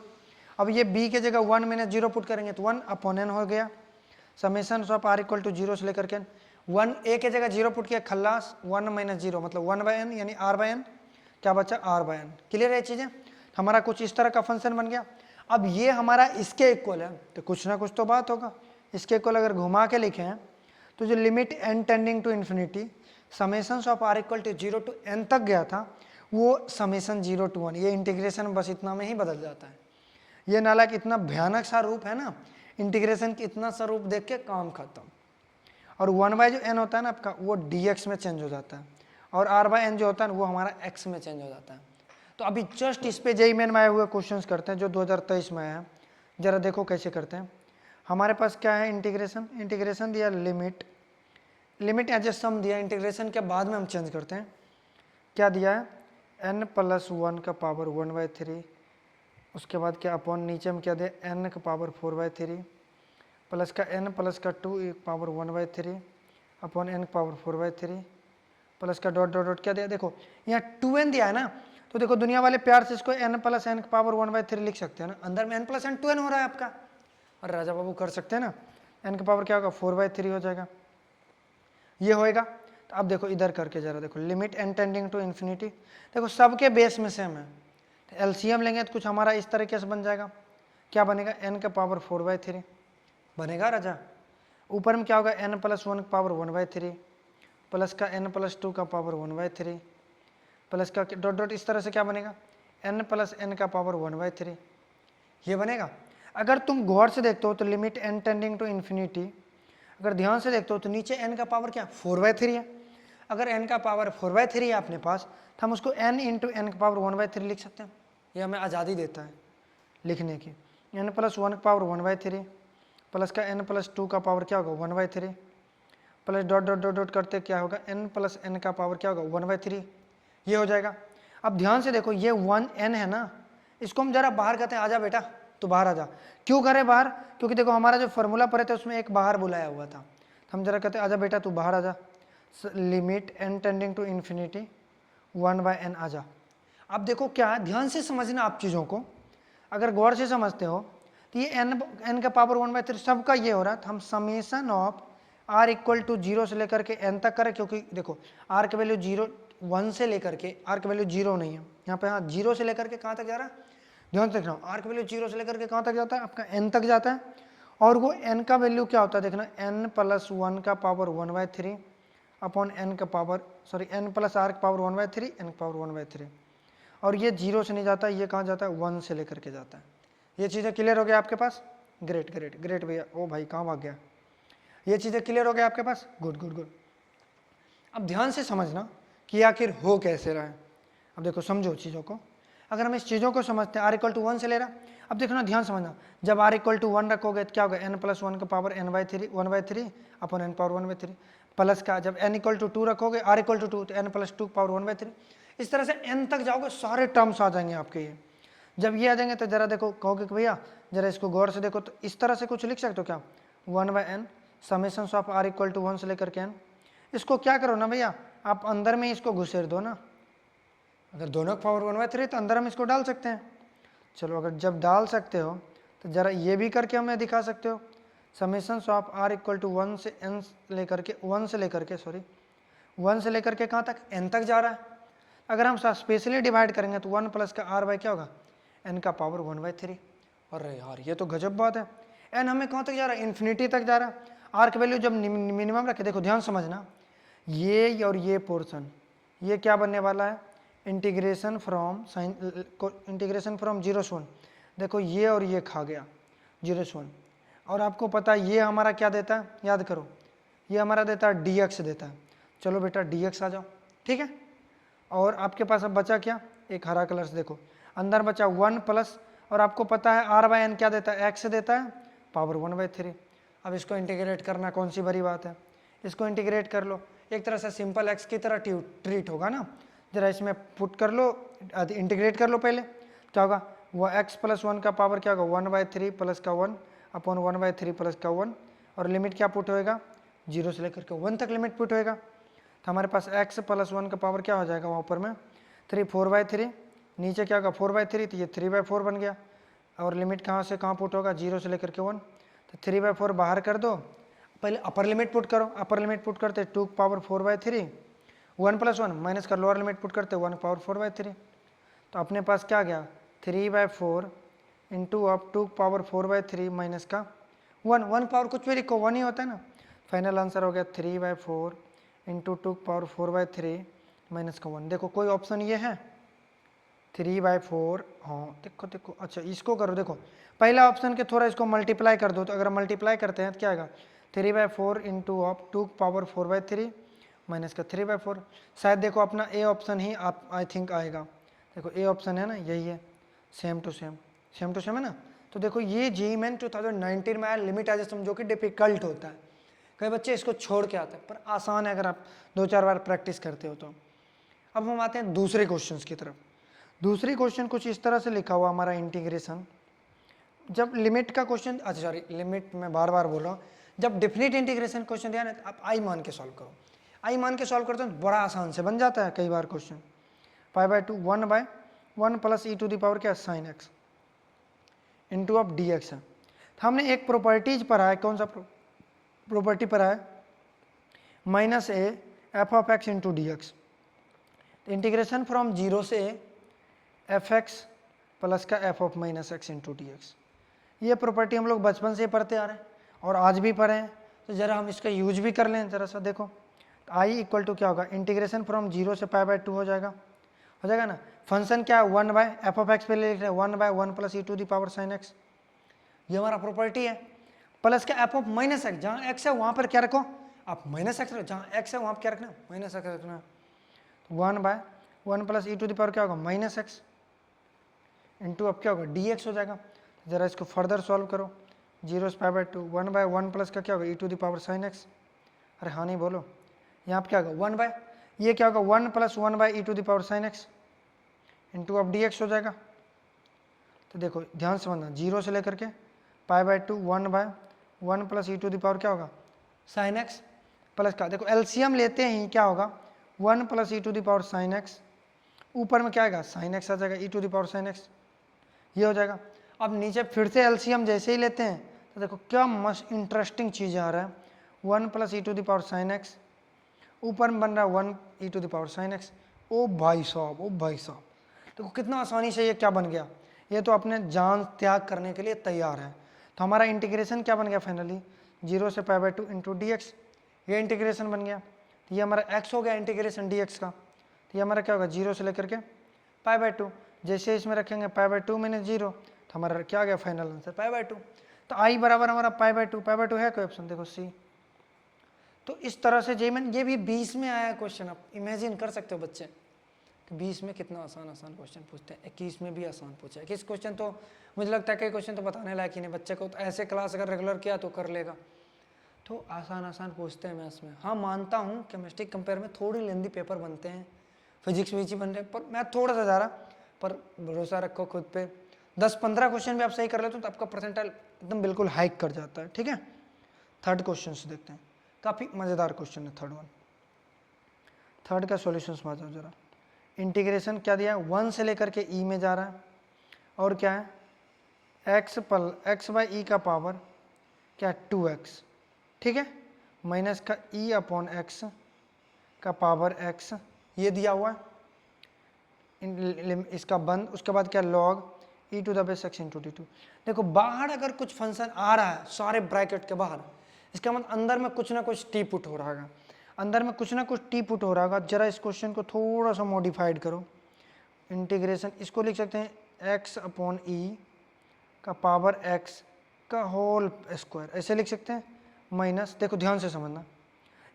अब ये बी के जगह 1 माइनस 0 पुट करेंगे तो 1 अपॉन एन हो गया, summation of r equal to 0 से लेकर के 1 ए के जगह 0 पुट किया खल्लास 1 माइनस 0 मतलब 1 बाई एन यानी आर बाई एन, क्या बचा आर बाई एन। क्लियर है चीज़ें, हमारा कुछ इस तरह का फंक्शन बन गया। अब ये हमारा इसके इक्वल है तो कुछ ना कुछ तो बात होगा, इसके इक्वल अगर घुमा के लिखे हैं तो जो limit n tending to infinity summation of r equal to 0 to n तक गया था वो समेशन 0 टू 1, ये इंटीग्रेशन बस इतना में ही बदल जाता है। ये नालायक इतना भयानक सा रूप है ना, इंटीग्रेशन की इतना सा रूप देख के काम खत्म। और 1 बाय जो एन होता है ना आपका वो डी एक्स में चेंज हो जाता है और आर बाय एन जो होता है वो हमारा एक्स में चेंज हो जाता है। तो अभी जस्ट इस पे जेई मेन में आए हुए क्वेश्चंस करते हैं जो 2023 में आया है, जरा देखो कैसे करते हैं। हमारे पास क्या है इंटीग्रेशन, इंटीग्रेशन दिया लिमिट, लिमिट एज ए सम दिया, इंटीग्रेशन के बाद में हम चेंज करते हैं। क्या दिया है n प्लस 1 का पावर 1/3, उसके बाद क्या अपॉन नीचे हम क्या दे n का पावर 4/3 प्लस का n प्लस का 2 पावर 1/3 अपॉन n का पावर 4/3 प्लस का डॉट डॉट डॉट क्या दिया, देखो यहाँ 2n दिया है ना, तो देखो दुनिया वाले प्यार से इसको n प्लस n का पावर 1/3 लिख सकते हैं ना, अंदर में n प्लस n 2n हो रहा है आपका, और राजा बाबू कर सकते हैं ना, n का पावर क्या होगा 4/3 हो जाएगा, ये होएगा। तो अब देखो इधर करके जरा देखो limit n tending to infinity, देखो सबके बेस में सेम है, तो एलसीएम लेंगे तो कुछ हमारा इस तरीके से बन जाएगा, क्या बनेगा n का पावर 4/3 बनेगा राजा, ऊपर में क्या होगा n प्लस 1 का पावर 1/3 प्लस का n प्लस 2 का पावर 1/3 प्लस का डॉट डॉट इस तरह से क्या बनेगा n प्लस n का पावर 1/3, ये बनेगा। अगर तुम गौर से देखते हो तो limit n tending to infinity अगर ध्यान से देखते हो तो नीचे n का पावर क्या 4/3 है, अगर n का पावर 4/3 है अपने पास तो हम उसको n इंटू एन का पावर 1/3 लिख सकते हैं, ये हमें आज़ादी देता है लिखने की। n प्लस 1 का पावर 1/3 प्लस का n प्लस 2 का पावर क्या होगा 1/3 plus dot dot dot dot करते क्या होगा n प्लस n का पावर क्या होगा 1/3, ये हो जाएगा। अब ध्यान से देखो ये 1n है ना, इसको हम जरा बाहर कहते हैं आजा बेटा तो बाहर आ जा, क्यों करें बाहर, क्योंकि देखो हमारा जो फॉर्मूला पढ़े थे उसमें एक बाहर बुलाया हुआ था, तो हम जरा कहते हैं आजा बेटा तू बाहर आ जा, limit n tending to infinity 1/n आ जा। अब देखो क्या है, ध्यान से समझना आप चीज़ों को, अगर गौर से समझते हो तो ये n का पावर 1/3 सबका ये हो रहा है, तो हम summation of r equal to 0 से लेकर के n तक करें, क्योंकि देखो r के वैल्यू 0 1 से लेकर के r की वैल्यू 0 नहीं है यहाँ पे, हाँ 0 से लेकर के कहाँ तक जा रहा है, ध्यान से देखना r की वैल्यू 0 से लेकर के कहाँ तक जाता है आपका n तक जाता है, और वो n का वैल्यू क्या होता है देखना n प्लस 1 का पावर 1/3 अपॉन n का पावर n प्लस r का पावर 1/3 n का पावर 1/3, और ये 0 से नहीं जाता, ये कहाँ जाता है 1 से लेकर के जाता है। ये चीज़ें क्लियर हो गया आपके पास, ग्रेट ग्रेट ग्रेट भैया, ओ भाई कहाँ भाग गया, ये चीज़ें क्लियर हो गया आपके पास, गुड गुड गुड। अब ध्यान से समझना कि आखिर हो कैसे रहा है। अब देखो समझो चीज़ों को, अगर हम इस चीज़ों को समझते हैं r इक्वल टू 1 से ले रहा, अब देखो ना ध्यान समझना, जब r इक्वल टू 1 रखोगे तो क्या होगा n प्लस 1 का power n/3 upon n power 1/3 plus का जब n इक्वल टू 2 रखोगे r इक्वल टू 2 तो n प्लस 2 पावर 1/3, इस तरह से n तक जाओगे सारे टर्म्स आ जाएंगे आपके ये। जब ये आ जाएंगे तो जरा देखो कहोगे कि भैया जरा इसको गौर से देखो, तो इस तरह से कुछ लिख सकते हो क्या 1/n summation of r equal to 1 से लेकर के n, इसको क्या करो ना भैया आप अंदर में इसको घुसेर दो ना, अगर दोनों का पावर 1/3 तो अंदर हम इसको डाल सकते हैं। चलो अगर जब डाल सकते हो तो ज़रा ये भी करके हमें दिखा सकते हो, summation of r equal to 1 से n लेकर के 1 से लेकर के कहाँ तक n तक जा रहा है। अगर हम स्पेशली डिवाइड करेंगे तो 1 प्लस का r बाई क्या होगा एन का पावर 1/3। अरे यार ये तो गजब बात है। एन हमें कहाँ तक जा रहा है, इन्फिनिटी तक जा रहा है। आर की वैल्यू जब मिनिमम रखे, देखो ध्यान समझना, ये और ये पोर्शन, ये क्या बनने वाला है, इंटीग्रेशन फ्रॉम जीरो से 1। देखो ये और ये खा गया 0 से 1। और आपको पता है ये हमारा क्या देता है, याद करो, ये हमारा देता है dx देता है। चलो बेटा dx आ जाओ, ठीक है। और आपके पास अब बचा क्या, एक हरा कलर से देखो, अंदर बचा 1 प्लस, और आपको पता है r/n क्या देता है, x देता है पावर 1/3। अब इसको इंटीग्रेट करना कौन सी बड़ी बात है, इसको इंटीग्रेट कर लो, एक तरह से सिंपल x की तरह ट्रीट होगा ना। जरा इसमें पुट कर लो, इंटीग्रेट कर लो पहले, क्या होगा, वह x + 1 का पावर क्या होगा 1/3 प्लस का 1 अपॉन 1/3 प्लस का 1, और लिमिट क्या पुट होएगा, 0 से लेकर के 1 तक लिमिट पुट होएगा। तो हमारे पास x + 1 का पावर क्या हो जाएगा वहाँ ऊपर में 3, 4/3, नीचे क्या होगा 4/3, तो ये 3/4 बन गया। और लिमिट कहाँ से कहाँ पुट होगा, 0 से लेकर के 1, तो 3/4 बाहर कर दो, पहले अपर लिमिट पुट करो, अपर लिमिट पुट करते 2 की पावर 4/3, 1 + 1 माइनस कर लोअर लिमिट पुट करते 1 की पावर 4/3। तो अपने पास क्या गया 3/4 इंटू अब 2 की पावर 4/3 माइनस का 1 पावर कुछ भी लिखो 1 ही होता है ना। फाइनल आंसर हो गया 3/4 इंटू 2 की पावर 4/3 माइनस का 1। देखो कोई ऑप्शन ये है 3/4, हाँ देखो देखो, अच्छा इसको करो, देखो पहला ऑप्शन के थोड़ा इसको मल्टीप्लाई कर दो, तो अगर मल्टीप्लाई करते हैं तो क्या आएगा 3/4 इंटू ऑफ 2 की पावर 4/3 माइनस का 3/4। शायद देखो अपना ए ऑप्शन ही आप आई थिंक आएगा, देखो ए ऑप्शन है ना, यही है, सेम टू सेम है ना। तो देखो ये JEE मेन 2019 में आया, लिमिट एज समझो कि डिफिकल्ट होता है, कई बच्चे इसको छोड़ के आते हैं, पर आसान है अगर आप 2-4 बार प्रैक्टिस करते हो तो। अब हम आते हैं दूसरे क्वेश्चन की तरफ। दूसरी क्वेश्चन कुछ इस तरह से लिखा हुआ हमारा इंटीग्रेशन, जब लिमिट का क्वेश्चन, अच्छा सॉरी लिमिट मैं बार बार बोल रहा हूँ, जब डेफिनेट इंटीग्रेशन क्वेश्चन दिया ना तो आप आई मान के सॉल्व करो, आई मान के सॉल्व करते हो तो बड़ा आसान से बन जाता है कई बार question. π/2 1/1 plus e to the power क्या sin x into of dx है। तो हमने एक प्रॉपर्टीज पढ़ा है, कौन सा प्रॉपर्टी पढ़ा है, -a f(x) into dx। Integration from 0 से f(x) प्लस का f(-x) इंटू dx। ये प्रॉपर्टी हम लोग बचपन से पढ़ते आ रहे हैं और आज भी पढ़े हैं, तो ज़रा हम इसका यूज भी कर लें ज़रा सा। देखो आई इक्वल टू क्या होगा, इंटीग्रेशन फ्रॉम 0 से π/2 हो जाएगा ना। फंक्शन क्या है 1/f(x) पे लिख रहे हैं 1/1 plus e to the power sin x, ये हमारा प्रॉपर्टी है। प्लस का f(-x), जहाँ x है वहाँ पर क्या रखो आप -x रखो, जहाँ x है वहाँ पर क्या रखना -x रखना। 1/1 plus e to the power क्या होगा -x इंटू अब क्या होगा dx हो जाएगा। ज़रा इसको फर्दर सॉल्व करो, 0 से π/2 1/1 प्लस का क्या होगा e to the power sin x। अरे हाँ नहीं बोलो, यहाँ पर क्या होगा ये क्या होगा 1 + 1/e to the power sin x into अब dx हो जाएगा। तो देखो ध्यान से समझना, 0 से लेकर के π/2 1/1 plus e to the power क्या होगा sin x प्लस का, देखो एलसीएम लेते ही क्या होगा 1 plus e to the power sin x, ऊपर में क्या आएगा sin x आ जाएगा e to the power sin x, ये हो जाएगा। अब नीचे फिर से एलसीएम जैसे ही लेते हैं तो देखो क्या मस्त इंटरेस्टिंग चीज़ आ रहा है, 1 plus e to the power sin x, ऊपर में बन रहा है 1 e to the power sin x। ओ भाई साहब देखो कितना आसानी से ये क्या बन गया, ये तो अपने जान त्याग करने के लिए तैयार है। तो हमारा इंटीग्रेशन क्या बन गया फाइनली 0 से π/2 इंटू dx, ये इंटीग्रेशन बन गया। तो ये हमारा x हो गया इंटीग्रेशन dx का। तो ये हमारा क्या होगा 0 से लेकर के π/2, जैसे इसमें रखेंगे π/2 - 0, तो हमारा क्या आ गया फाइनल आंसर π/2। तो i बराबर हमारा π/2 है कोई ऑप्शन, देखो सी। तो इस तरह से जेमन ये भी 20 में आया क्वेश्चन, आप इमेजिन कर सकते हो बच्चे कि 20 में कितना आसान क्वेश्चन पूछते हैं। 21 में भी आसान पूछा है, 21 क्वेश्चन तो मुझे लगता है कई क्वेश्चन तो बताने लायक ही नहीं, बच्चे को तो ऐसे क्लास अगर रेगुलर किया तो कर लेगा। तो आसान पूछते हैं मैथ्स में। हाँ मानता हूँ केमिस्ट्री कंपेयर में थोड़ी लेंदी पेपर बनते हैं, फिजिक्स भी बन रहे, पर मैथ थोड़ा सा ज़्यादा, पर भरोसा रखो खुद पे, 10-15 क्वेश्चन भी आप सही कर लेते हो तो आपका परसेंटाइल एकदम बिल्कुल हाइक कर जाता है। ठीक है, थर्ड क्वेश्चन से देखते हैं, काफ़ी मज़ेदार क्वेश्चन है थर्ड का सॉल्यूशन समझ जाओ जरा। इंटीग्रेशन क्या दिया है 1 से लेकर के e में जा रहा है, और क्या है x/e का पावर क्या 2x, ठीक है, माइनस का e/x का पावर x, ये दिया हुआ है इसका बंद। उसके बाद क्या log e to the base x into d to. देखो बाहर अगर कुछ फंक्शन आ रहा है सारे ब्रैकेट के बाहर, इसका मतलब अंदर में कुछ ना कुछ टी पुट हो रहा होगा, अंदर में कुछ ना कुछ टी पुट हो रहा होगा। जरा इस क्वेश्चन को थोड़ा सा मॉडिफाइड करो, इंटीग्रेशन इसको लिख सकते हैं एक्स अपॉन ई का पावर एक्स का होल स्क्वायर, ऐसे लिख सकते हैं। माइनस, देखो ध्यान से समझना,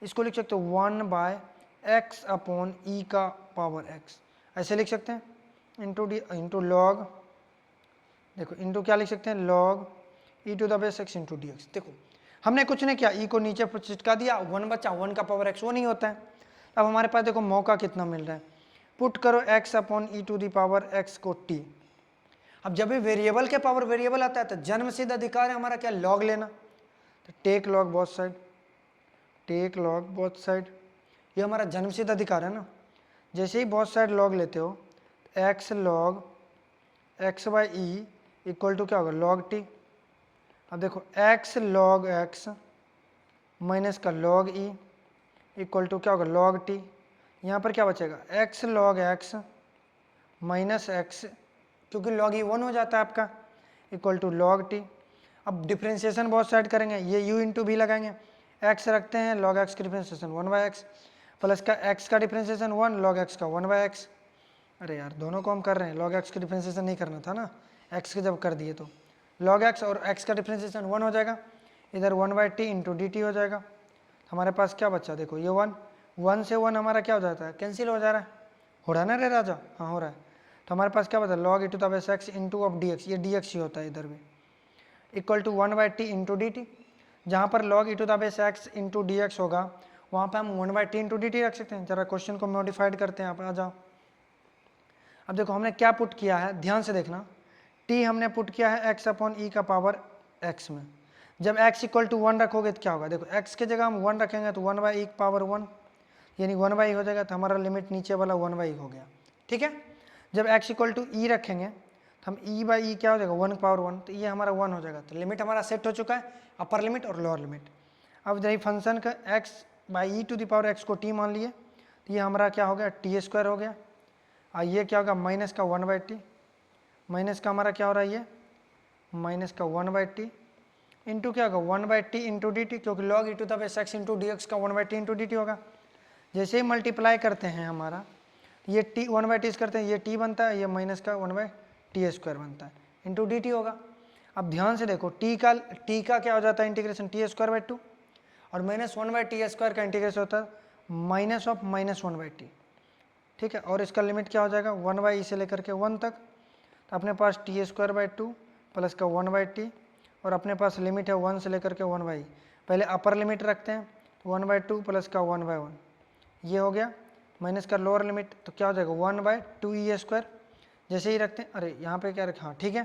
इसको लिख सकते हो 1 बाय एक्स अपॉन ई का पावर एक्स, ऐसे लिख सकते हैं। इंटू लॉग, देखो इंटू क्या लिख सकते हैं, log e to the base x into D x. देखो हमने कुछ नहीं किया, ई को नीचे चिटका दिया, 1 बचा, 1 का पावर एक्स वो नहीं होता है। अब हमारे पास देखो मौका कितना मिल रहा है, पुट करो x upon e to the power x को टी। अब जब भी वेरिएबल के पावर वेरिएबल आता है तो जन्म सिद्ध अधिकार है हमारा क्या, लॉग लेना। तो take log both side, take log both side, ये हमारा जन्म सिद्ध अधिकार है ना। जैसे ही बोथ साइड लॉग लेते हो, x log x by e equal to क्या होगा, लॉग टी। अब देखो एक्स लॉग एक्स माइनस का लॉग ई इक्वल टू क्या होगा, लॉग टी। यहाँ पर क्या बचेगा, x log x minus x, क्योंकि लॉग ई 1 हो जाता है आपका, इक्वल टू लॉग टी। अब डिफ्रेंशिएशन बहुत साइड करेंगे, ये u इंटू भी लगाएंगे, x रखते हैं, log x का डिफ्रेंशिएशन 1 बाई एक्स, प्लस का x का डिफ्रेंशिएशन 1, log x का 1 बाई एक्स। अरे यार दोनों को हम कर रहे हैं, log x का डिफ्रेंशिएशन नहीं करना था ना, x के जब कर दिए तो log x और x का डिफ्रेंशिएशन 1 हो जाएगा, इधर 1 by t into d T हो जाएगा। हमारे पास क्या बचा, देखो ये 1 से 1 हमारा क्या हो जाता है, कैंसिल हो जा रहा है, हो रहा है ना रे राजा, हाँ हो रहा है। तो हमारे पास क्या बचा, log e to the base x into of D x, ये डी एक्स ही होता है इधर भी, equal to 1 by t into d t. जहाँ पर log e to the base x into D x होगा वहाँ पर हम 1 by t into d t रख सकते हैं। जरा क्वेश्चन को मॉडिफाइड करते हैं, आप आ जाओ। अब देखो हमने क्या पुट किया है, ध्यान से देखना, टी हमने पुट किया है एक्स अपॉन ई का पावर एक्स में। जब x इक्वल टू 1 रखोगे तो क्या होगा, देखो x के जगह हम 1 रखेंगे तो 1 बाई ई पावर 1 यानी 1 बाई हो जाएगा, तो हमारा लिमिट नीचे वाला 1 बाई हो गया, ठीक है। जब x इक्वल टू ई रखेंगे तो हम ई बाई ई क्या हो जाएगा, 1 पावर 1, तो ये हमारा 1 हो जाएगा। तो लिमिट हमारा सेट हो चुका है, अपर लिमिट और लोअर लिमिट। अब जब फंक्शन का x by e to the power x को t मान लिए तो ये हमारा क्या हो गया, टी स्क्वायर हो गया। और ये क्या होगा, माइनस का 1 बाई टी, माइनस का हमारा क्या हो रहा है, ये माइनस का 1 बाई टी इंटू क्या होगा, 1 by t into d t, क्योंकि log e to the base x into D x का 1 by t into d t होगा। जैसे ही मल्टीप्लाई करते हैं हमारा ये टी 1 बाई टी करते हैं, ये टी बनता है, ये माइनस का 1 बाई टी स्क्वायर बनता है इंटू डी टी होगा। अब ध्यान से देखो टी का क्या हो जाता है इंटीग्रेशन, टी स्क्वायर बाई 2, और माइनस 1 बाई टी स्क्वायर का इंटीग्रेशन होता है minus of minus 1 by T, ठीक है। और इसका लिमिट क्या हो जाएगा, 1 बाई ई से लेकर के 1 तक। तो अपने पास टी स्क्वायर बाई 2 प्लस का 1 बाई टी, और अपने पास लिमिट है 1 से लेकर के 1 बाई। पहले अपर लिमिट रखते हैं, 1 बाई 2 प्लस का 1 बाई 1, ये हो गया। माइनस का लोअर लिमिट तो क्या हो जाएगा, 1 बाई 2 ई स्क्वायर। जैसे ही रखते हैं, अरे यहाँ पे क्या रखा, हाँ ठीक है,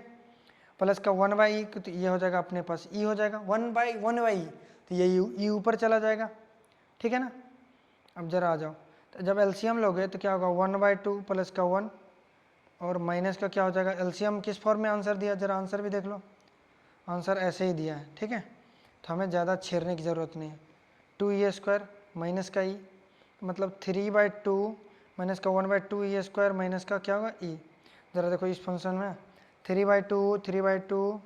प्लस का 1 बाई ई, तो ये हो जाएगा अपने पास ई हो जाएगा 1 बाई ई, तो ये ई ऊपर चला जाएगा, ठीक है ना। अब जरा आ जाओ, तो जब एलसीएम लोगे तो क्या होगा, 1 बाई 2 प्लस का 1 और माइनस का क्या हो जाएगा, एलसीएम किस फॉर्म में आंसर दिया, जरा आंसर भी देख लो, आंसर ऐसे ही दिया है, ठीक है। तो हमें ज़्यादा छेड़ने की ज़रूरत नहीं है। 2 ई स्क्वायर माइनस का ई, मतलब 3 बाई 2 माइनस का 1 बाई 2 ई स्क्वायर माइनस का क्या होगा, ई। ज़रा देखो इस फंक्शन में 3 बाई 2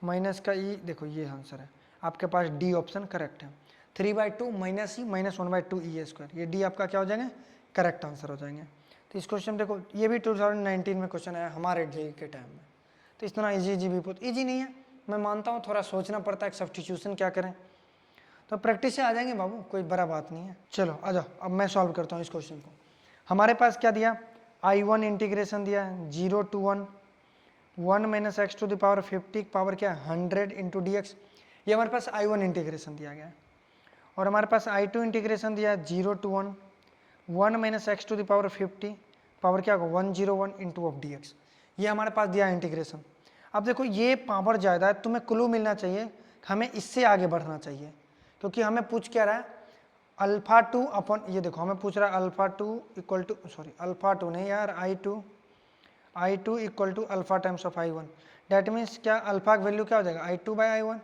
माइनस का ई, देखो ये आंसर है आपके पास, डी ऑप्शन करेक्ट है। 3 by 2 minus E minus 1 by 2 E square, ये डी आपका क्या हो जाएंगे, करेक्ट आंसर हो जाएंगे। तो इस क्वेश्चन देखो ये भी 2019 में क्वेश्चन आया हमारे जेईई के टाइम में। तो इतना ईजी भी बहुत ईजी नहीं है, मैं मानता हूँ थोड़ा सोचना पड़ता है, सब्स्टिट्यूशन क्या करें, तो प्रैक्टिस से आ जाएंगे बाबू, कोई बड़ा बात नहीं है। चलो आ जाओ, अब मैं सॉल्व करता हूँ इस क्वेश्चन को। हमारे पास क्या दिया, I1 इंटीग्रेशन दिया है 0 to 1 minus x to the power 50 power क्या है 100 इंटू डी एक्स, ये हमारे पास I1 इंटीग्रेशन दिया गया है। और हमारे पास I2 इंटीग्रेशन दिया है 0 to 1 minus x to the power 50 power क्या होगा 101 इंटू ऑफ डी एक्स, ये हमारे पास दिया है इंटीग्रेशन। अब देखो ये पावर ज़्यादा है, तुम्हें क्लू मिलना चाहिए, हमें इससे आगे बढ़ना चाहिए, क्योंकि हमें पूछ क्या रहा है, अल्फा 2 अपॉन, ये देखो हमें पूछ रहा है alpha 2 equal to, sorry alpha 2 नहीं यार, I2 equal to alpha times of I1। That means क्या, अल्फा का वैल्यू क्या हो जाएगा I2 बाई I1।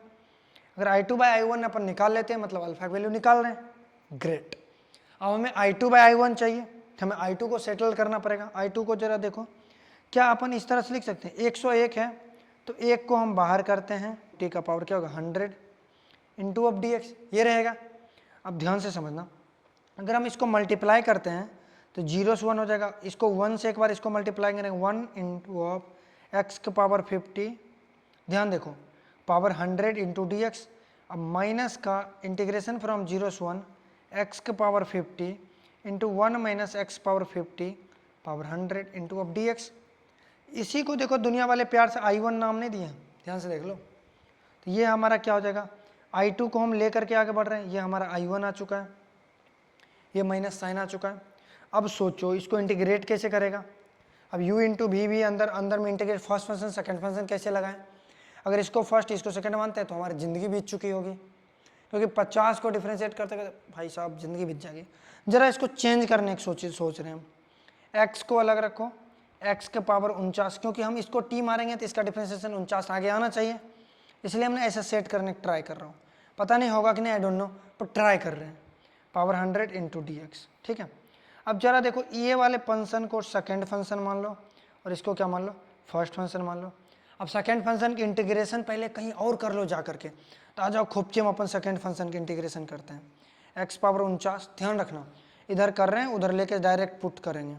अगर I2 बाई I1 अपन निकाल लेते हैं, मतलब अल्फा का वैल्यू निकाल रहे हैं, ग्रेट। अब हमें I2 बाई I1 चाहिए, हमें I2 को सेटल करना पड़ेगा। I2 को जरा देखो, क्या अपन इस तरह से लिख सकते हैं, 101 है तो 1 को हम बाहर करते हैं, टी का पावर क्या होगा 100 इंटू ऑफ डी एक्स, ये रहेगा। अब ध्यान से समझना, अगर हम इसको मल्टीप्लाई करते हैं तो 0 से 1 हो जाएगा, इसको 1 से एक बार इसको मल्टीप्लाई करेंगे 1 इंटू ऑफ एक्स के पावर 50, ध्यान देखो पावर 100 इंटू डी एक्स। अब माइनस का इंटीग्रेशन फ्रॉम 0 से 1 एक्स के power 50 into 1 minus x power 50 power 100 into of D x. इसी को देखो दुनिया वाले प्यार से I1 नाम नहीं दिए, ध्यान से देख लो। तो ये हमारा क्या हो जाएगा, I2 को हम लेकर के आगे बढ़ रहे हैं, ये हमारा I1 आ चुका है, ये माइनस साइन आ चुका है। अब सोचो इसको इंटीग्रेट कैसे करेगा। अब u इंटू वी भी अंदर में integrate, first function second function कैसे लगाएं। अगर इसको फर्स्ट इसको सेकंड मानते हैं तो हमारी ज़िंदगी बीत चुकी होगी, क्योंकि 50 को डिफ्रेंशिएट करते करते भाई साहब ज़िंदगी बीत जाएगी। ज़रा इसको चेंज करने की सोच रहे हैं हम, x को अलग रखो, x के पावर 49, क्योंकि हम इसको t मारेंगे तो इसका डिफ्रेंशिएशन 49 आगे आना चाहिए, इसलिए हमने ऐसा सेट करने की ट्राई कर रहा हूँ। पता नहीं होगा कि नहीं, आई डोंट नो, पर ट्राई कर रहे हैं। पावर 100 इंटू डी एक्स, ठीक है। अब जरा देखो ये वाले फंक्शन को सेकेंड फंक्शन मान लो और इसको क्या मान लो, फर्स्ट फंक्शन मान लो। अब सेकेंड फंक्शन की इंटीग्रेशन पहले कहीं और कर लो जा करके, तो आ जाओ खुपचे में अपन सेकेंड फंक्शन की इंटीग्रेशन करते हैं। एक्स पावर 49, ध्यान रखना इधर कर रहे हैं उधर लेके डायरेक्ट पुट करेंगे,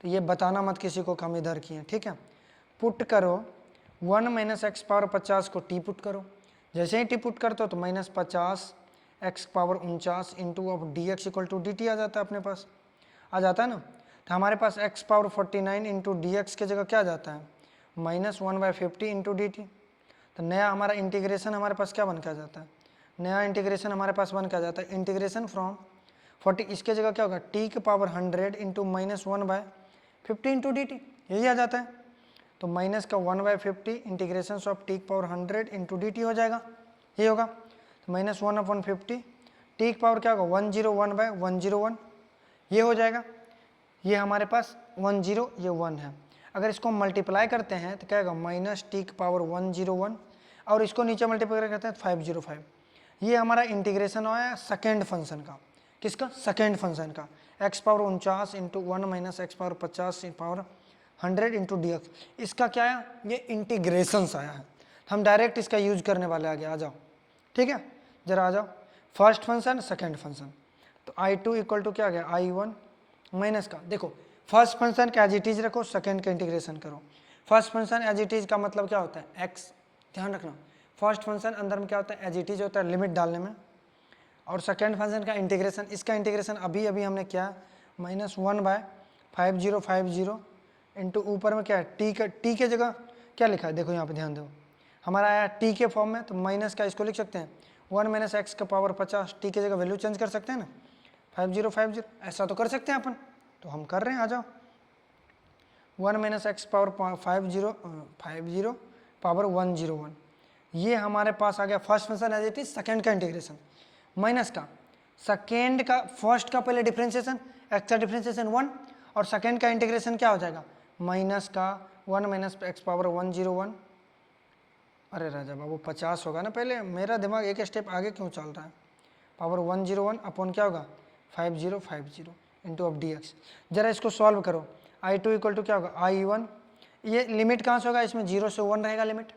तो ये बताना मत किसी को कि हम इधर किए, ठीक है। पुट करो 1 माइनस एक्स पावर 50 को टी पुट करो, जैसे ही टी पुट करते हो तो minus 50 x power 49 into of D x equal to d t आ जाता है, अपने पास आ जाता है ना। तो हमारे पास x power 49 into D x की जगह क्या आ जाता है, माइनस 1/50 इंटू डी टी। तो नया हमारा इंटीग्रेशन हमारे पास क्या बन के आ जाता है, नया इंटीग्रेशन हमारे पास बन के आ जाता है इंटीग्रेशन फ्रॉम 40, इसके जगह क्या होगा टी के power 100 into minus 1/50 into d T, यही आ जाता है। तो माइनस का 1/50 इंटीग्रेशन ऑफ टी के पावर 100 इंटू डी टी हो जाएगा, ये होगा। तो माइनस 1/50 टी की पावर क्या होगा 101/101, ये हो जाएगा। ये हमारे पास 10 ये 1 है, अगर इसको मल्टीप्लाई करते हैं तो क्या होगा माइनस टी की पावर 101 और इसको नीचे मल्टीप्लाई करते हैं 505। ये हमारा इंटीग्रेशन आया सेकेंड फंक्शन का, किसका, सेकेंड फंक्शन का, x power 49 into 1 minus x power 50 power 100 into D X. इसका क्या आया, ये इंटीग्रेशंस आया है, हम डायरेक्ट इसका यूज करने वाले आगे, आ जाओ ठीक है। जरा आ जाओ फर्स्ट फंक्शन सेकेंड फंक्शन, तो I2 इक्वल टू क्या आ गया I1 माइनस का, देखो फर्स्ट फंक्शन का एज इट इज रखो, सेकेंड का इंटीग्रेशन करो। First function as it is का मतलब क्या होता है x, ध्यान रखना फर्स्ट फंक्शन अंदर में क्या होता है एज इट इज होता है लिमिट डालने में, और सेकेंड फंक्शन का इंटीग्रेशन, इसका इंटीग्रेशन अभी अभी हमने किया माइनस 1/5050 इंटू ऊपर में क्या है टी के जगह क्या लिखा है, देखो यहाँ पे ध्यान दो, हमारा आया टी के फॉर्म में, तो माइनस का इसको लिख सकते हैं 1 माइनस एक्स का पावर 50, टी की जगह वैल्यू चेंज कर सकते हैं ना 5050, ऐसा तो कर सकते हैं अपन, तो हम कर रहे हैं, आ जाओ 1 माइनस एक्स पावर 50 पावर 101, ये हमारे पास आ गया first function as it is, second का इंटीग्रेशन माइनस का सेकेंड का फर्स्ट का पहले डिफ्रेंशिएशन, एक्स का डिफ्रेंशिएशन 1 और सेकेंड का इंटीग्रेशन क्या हो जाएगा माइनस का 1 माइनस एक्स पावर 101। अरे राजा बाबू 50 होगा ना, पहले मेरा दिमाग एक स्टेप आगे क्यों चल रहा है, पावर 101 अपॉन क्या होगा 5050 इंटू ऑफ डी एक्स। जरा इसको सॉल्व करो, I2 इक्वल टू क्या होगा I1, ये लिमिट कहाँ से होगा, इसमें 0 से 1 रहेगा लिमिट,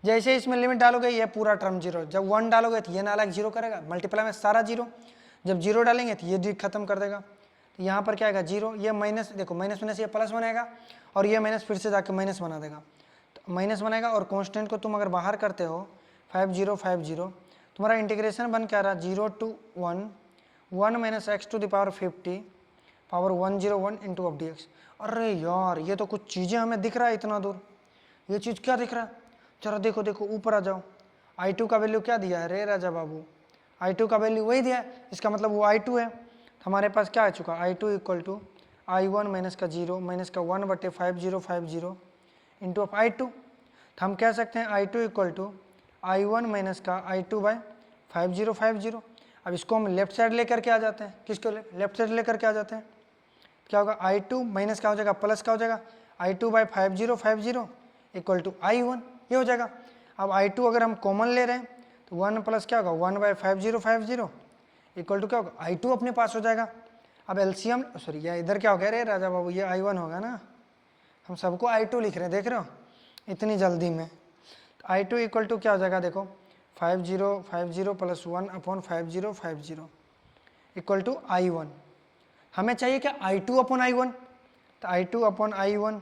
जैसे इसमें लिमिट डालोगे ये पूरा टर्म 0, जब 1 डालोगे तो ये नालायक 0 करेगा, मल्टीप्लाई में सारा 0, जब 0 डालेंगे तो ये खत्म कर देगा, तो यहाँ पर क्या आएगा 0, ये माइनस, देखो माइनस माइनस ये प्लस बनेगा और ये माइनस फिर से जाके माइनस बना देगा, तो माइनस बनेगा और कांस्टेंट को तुम अगर बाहर करते हो 5050, तुम्हारा इंटीग्रेशन बन क्या रहा 0 to 1 minus x to the power 50 power 101 into of D x. अरे यार ये तो कुछ चीज़ें हमें दिख रहा है इतना दूर, ये चीज़ क्या दिख रहा है, चलो देखो देखो ऊपर आ जाओ, I2 का वैल्यू क्या दिया है रे राजा बाबू, I2 का वैल्यू वही दिया है, इसका मतलब वो I2 है, तो हमारे पास क्या आ चुका I2 equal to I1 minus का 0 माइनस का 1/5050 इंटू ऑफ I2, तो हम कह सकते हैं I2 equal to I1 minus का I2/5050। अब इसको हम लेफ्ट साइड लेकर के आ जाते हैं, किसको लेफ्ट साइड लेकर के आ जाते हैं, क्या होगा I2 माइनस का हो जाएगा प्लस का हो जाएगा I2/5050 इक्वल टू I1, ये हो जाएगा। अब I2 अगर हम कॉमन ले रहे हैं तो 1 प्लस क्या होगा 1/5050 इक्वल टू क्या होगा I2 अपने पास हो जाएगा। अब एलसीएम सॉरी ये इधर क्या हो गया रे राजा बाबू, ये I1 होगा ना, हम सबको I2 लिख रहे हैं, देख रहे हो इतनी जल्दी में। I2 इक्वल टू क्या हो जाएगा, देखो 5050 plus 1 upon 5050 equal to I1। हमें चाहिए क्या, I2 अपॉन I1, तो I2 upon I1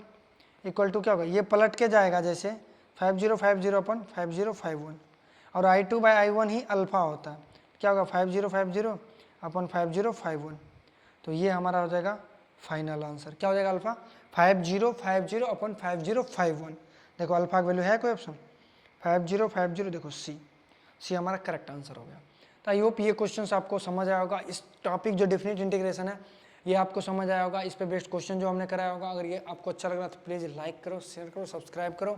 equal to क्या होगा, ये पलट के जाएगा जैसे 5050 अपॉन 5051, और I2 by I1 he alpha होता है, क्या होगा 5050 अपॉन 5051। तो ये हमारा हो जाएगा फाइनल आंसर, क्या हो जाएगा अल्फा 5050 अपॉन 5051। देखो अल्फा की वैल्यू है कोई ऑप्शन, 5050, देखो सी हमारा करेक्ट आंसर हो गया। तो आई होप ये क्वेश्चन आपको समझ आया होगा। इस टॉपिक जो डेफिनेट इंटीग्रेशन है ये आपको समझ आया होगा, इस पे बेस्ड क्वेश्चन जो हमने कराया होगा। अगर ये आपको अच्छा लग रहा तो प्लीज़ लाइक करो, शेयर करो, सब्सक्राइब करो,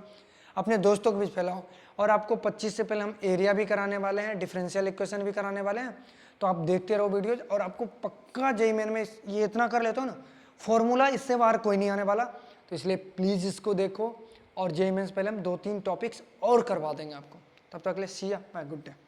अपने दोस्तों के बीच फैलाओ। और आपको 25 से पहले हम एरिया भी कराने वाले हैं, डिफरेंशियल इक्वेशन भी कराने वाले हैं, तो आप देखते रहो वीडियोज। और आपको पक्का जेईई मेन में ये इतना कर लेते हो ना, फॉर्मूला इससे बाहर कोई नहीं आने वाला, तो इसलिए प्लीज़ इसको देखो। और जेईई मेंस पहले हम 2-3 टॉपिक्स और करवा देंगे आपको। तब तक के लिए सी या बाय, गुड डे।